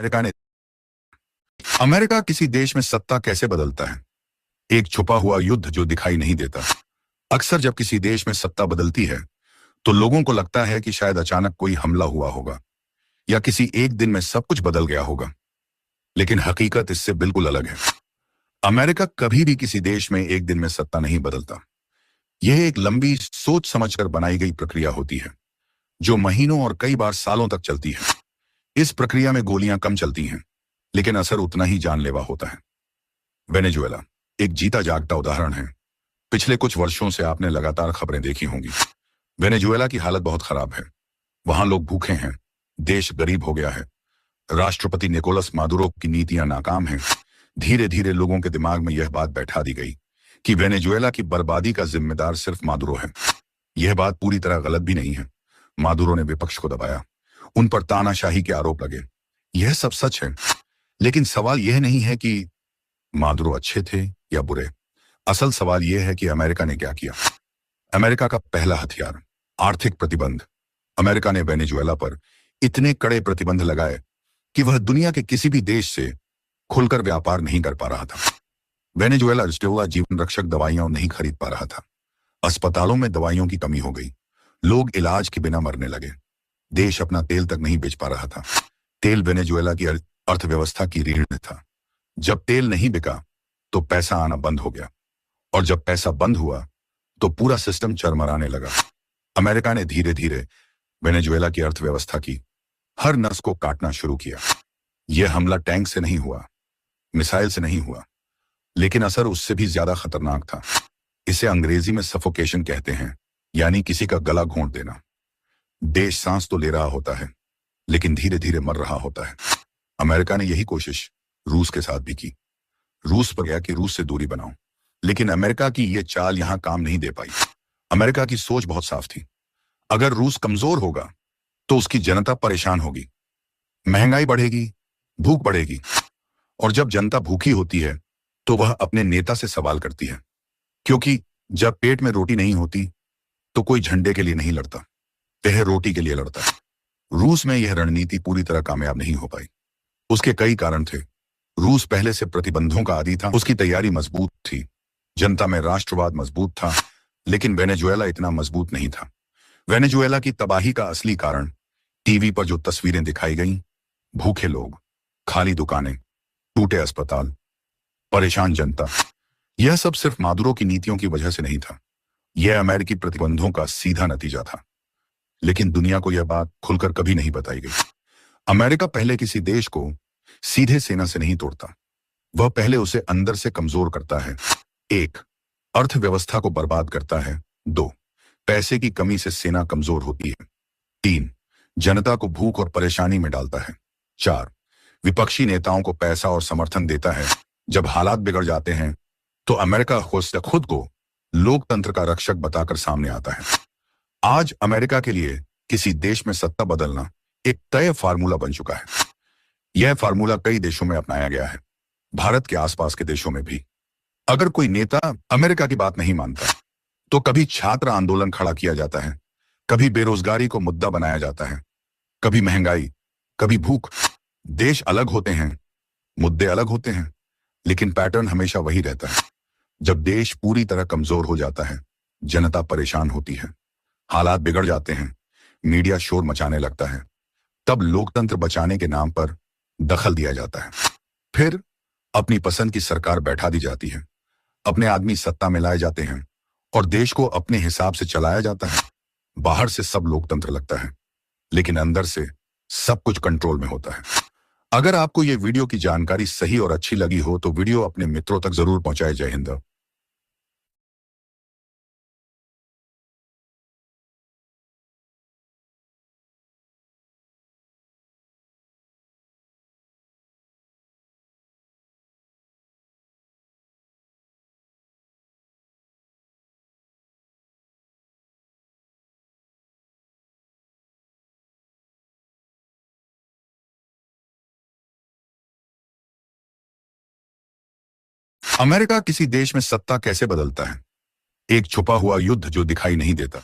America ने America किसी देश में सत्ता कैसे बदलता है? एक छुपा हुआ युद्ध जो दिखाई नहीं देता। अक्सर जब किसी देश में सत्ता बदलती है तो लोगों को लगता है कि शायद अचानक कोई हमला हुआ होगा या किसी एक दिन में सब कुछ बदल गया होगा। लेकिन हकीकत इससे बिल्कुल अलग है। अमेरिका कभी भी किसी देश में एक दिन में सत्ता नहीं बदलता। यह एक लंबी सोच समझकर बनाई गई प्रक्रिया होती है जो महीनों और कई बार सालों तक चलती है। इस प्रक्रिया में गोलियां कम चलती हैं, लेकिन असर उतना ही जानलेवा होता है। वेनेजुएला एक जीता जागता उदाहरण है। पिछले कुछ वर्षों से आपने लगातार खबरें देखी होंगी। वेनेजुएला की हालत बहुत खराब है। वहां लोग भूखे हैं, देश गरीब हो गया है, राष्ट्रपति निकोलस मादुरो की नीतियां नाकाम हैं। धीरे धीरे लोगों के दिमाग में यह बात बैठा दी गई कि वेनेजुएला की बर्बादी का जिम्मेदार सिर्फ मादुरो है। यह बात पूरी तरह गलत भी नहीं है। मादुरो ने विपक्ष को दबाया, उन पर तानाशाही के आरोप लगे। यह सब सच है, लेकिन सवाल यह नहीं है कि मादुरो अच्छे थे या बुरे। असल सवाल यह है कि अमेरिका ने क्या किया। अमेरिका का पहला हथियार, आर्थिक प्रतिबंध। अमेरिका ने वेनेजुएला पर इतने कड़े प्रतिबंध लगाए कि वह दुनिया के किसी भी देश से खुलकर व्यापार नहीं कर पा रहा था। वेनेजुएला जीवन रक्षक दवाइयां नहीं खरीद पा रहा था। अस्पतालों में दवाइयों की कमी हो गई। लोग इलाज के बिना मरने लगे। देश अपना तेल तक नहीं बेच पा रहा था। तेल वेनेजुएला की अर्थव्यवस्था की रीढ़ था। जब तेल नहीं बिका तो पैसा आना बंद हो गया, और जब पैसा बंद हुआ तो पूरा सिस्टम चरमराने लगा। अमेरिका ने धीरे धीरे वेनेजुएला की अर्थव्यवस्था की हर नस को काटना शुरू किया। यह हमला टैंक से नहीं हुआ, मिसाइल से नहीं हुआ, लेकिन असर उससे भी ज्यादा खतरनाक था। इसे अंग्रेजी में सफोकेशन कहते हैं, यानी किसी का गला घोंट देना। देश सांस तो ले रहा होता है, लेकिन धीरे धीरे मर रहा होता है। अमेरिका ने यही कोशिश रूस के साथ भी की। रूस पर गया कि रूस से दूरी बनाओ, लेकिन अमेरिका की यह चाल यहां काम नहीं दे पाई। अमेरिका की सोच बहुत साफ थी। अगर रूस कमजोर होगा तो उसकी जनता परेशान होगी, महंगाई बढ़ेगी, भूख बढ़ेगी, और जब जनता भूखी होती है तो वह अपने नेता से सवाल करती है, क्योंकि जब पेट में रोटी नहीं होती तो कोई झंडे के लिए नहीं लड़ता, वह रोटी के लिए लड़ता है। रूस में यह रणनीति पूरी तरह कामयाब नहीं हो पाई। उसके कई कारण थे। रूस पहले से प्रतिबंधों का आदी था, उसकी तैयारी मजबूत थी, जनता में राष्ट्रवाद मजबूत था, लेकिन वेनेजुएला इतना मजबूत नहीं था। वेनेजुएला की तबाही का असली कारण टीवी पर जो तस्वीरें दिखाई गईं, भूखे लोग, खाली दुकानें, टूटे अस्पताल, परेशान जनता, यह सब सिर्फ मादुरो की नीतियों की वजह से नहीं था। यह अमेरिकी प्रतिबंधों का सीधा नतीजा था। लेकिन दुनिया को यह बात खुलकर कभी नहीं बताई गई। अमेरिका पहले किसी देश को सीधे सेना से नहीं तोड़ता, वह पहले उसे अंदर से कमजोर करता है। 1. अर्थव्यवस्था को बर्बाद करता है। 2. पैसे की कमी से सेना कमजोर होती है। 3. जनता को भूख और परेशानी में डालता है। 4. विपक्षी नेताओं को पैसा और समर्थन देता है। जब हालात बिगड़ जाते हैं तो अमेरिका खुद को लोकतंत्र का रक्षक बताकर सामने आता है। आज अमेरिका के लिए किसी देश में सत्ता बदलना एक तय फार्मूला बन चुका है। यह फार्मूला कई देशों में अपनाया गया है, भारत के आसपास के देशों में भी। अगर कोई नेता अमेरिका की बात नहीं मानता तो कभी छात्र आंदोलन खड़ा किया जाता है, कभी बेरोजगारी को मुद्दा बनाया जाता है, कभी महंगाई, कभी भूख। देश अलग होते हैं, मुद्दे अलग होते हैं, लेकिन पैटर्न हमेशा वही रहता है। जब देश पूरी तरह कमजोर हो जाता है, जनता परेशान होती है, हालात बिगड़ जाते हैं, मीडिया शोर मचाने लगता है, तब लोकतंत्र बचाने के नाम पर दखल दिया जाता है। फिर अपनी पसंद की सरकार बैठा दी जाती है, अपने आदमी सत्ता में लाए जाते हैं, और देश को अपने हिसाब से चलाया जाता है। बाहर से सब लोकतंत्र लगता है, लेकिन अंदर से सब कुछ कंट्रोल में होता है। अगर आपको यह वीडियो की जानकारी सही और अच्छी लगी हो तो वीडियो अपने मित्रों तक जरूर पहुंचाए। जय हिंद। अमेरिका किसी देश में सत्ता कैसे बदलता है? एक छुपा हुआ युद्ध जो दिखाई नहीं देता।